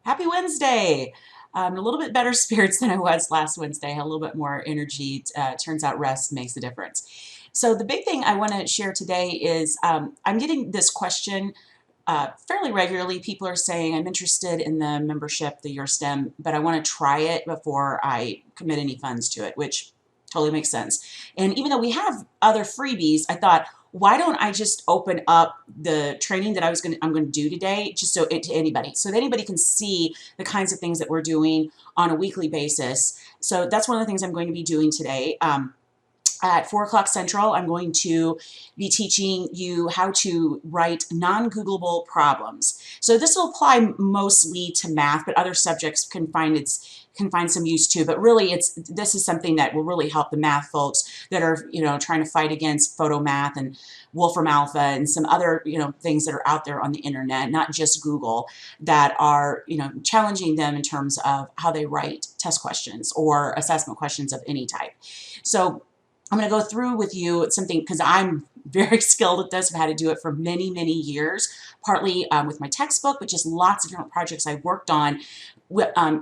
Happy Wednesday. A little bit better spirits than I was last Wednesday. I had a little bit more energy. Turns out rest makes a difference. So the big thing I want to share today is I'm getting this question fairly regularly. People are saying, I'm interested in the membership, the Your STEM, but I want to try it before I commit any funds to it, which totally makes sense. And even though we have other freebies, I thought, why don't I just open up the training that I'm going to do today, just so to anybody, so that anybody can see the kinds of things that we're doing on a weekly basis. So that's one of the things I'm going to be doing today. At 4 o'clock Central, I'm going to be teaching you how to write non-Googleable problems. So this will apply mostly to math, but other subjects can find some use too. But really, this is something that will really help the math folks that are trying to fight against photomath and Wolfram Alpha and some other things that are out there on the internet, not just Google, that are challenging them in terms of how they write test questions or assessment questions of any type. So I'm going to go through with you something because I'm very skilled at this. I've had to do it for many, many years, partly with my textbook, but just lots of different projects I've worked on,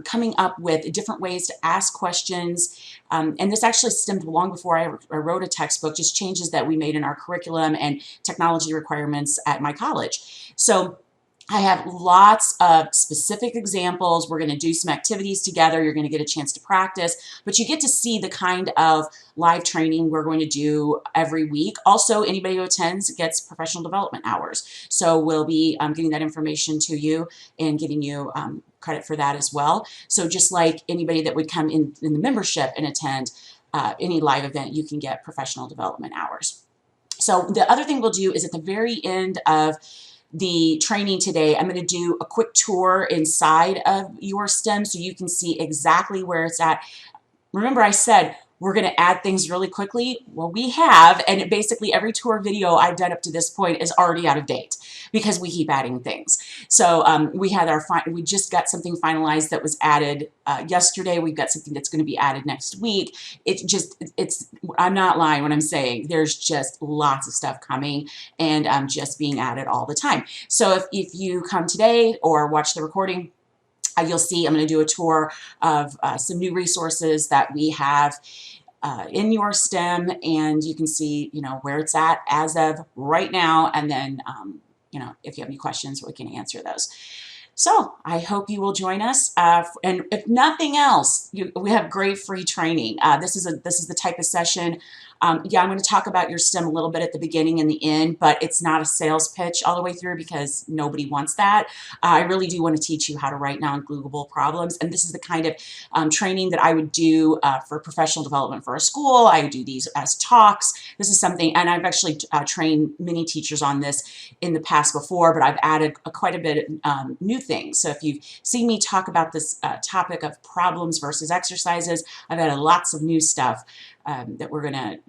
coming up with different ways to ask questions. And this actually stemmed long before I wrote a textbook, just changes that we made in our curriculum and technology requirements at my college. So I have lots of specific examples. We're going to do some activities together. You're going to get a chance to practice, but you get to see the kind of live training we're going to do every week. Also, anybody who attends gets professional development hours. So we'll be getting that information to you and giving you credit for that as well. So just like anybody that would come in the membership and attend any live event, you can get professional development hours. So the other thing we'll do is at the very end of the training today, I'm going to do a quick tour inside of your STEM so you can see exactly where it's at. Remember, I said we're going to add things really quickly. Well, we have, and basically every tour video I've done up to this point is already out of date because we keep adding things. So we just got something finalized that was added yesterday. We've got something that's going to be added next week. I'm not lying when I'm saying there's just lots of stuff coming and just being added all the time. So if you come today or watch the recording, you'll see I'm going to do a tour of some new resources that we have in your STEM, and you can see, where it's at as of right now, and then, if you have any questions, we can answer those. So I hope you will join us, and if nothing else, we have great free training. This is the type of session. Yeah, I'm going to talk about your STEM a little bit at the beginning and the end, but it's not a sales pitch all the way through because nobody wants that. I really do want to teach you how to write non-Googleable problems, and this is the kind of training that I would do for professional development for a school. I would do these as talks. This is something, and I've actually trained many teachers on this in the past before, but I've added quite a bit of new things. So if you've seen me talk about this topic of problems versus exercises, I've added lots of new stuff that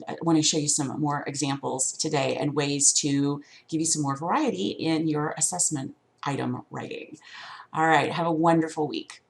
I want to show you some more examples today and ways to give you some more variety in your assessment item writing. All right, have a wonderful week.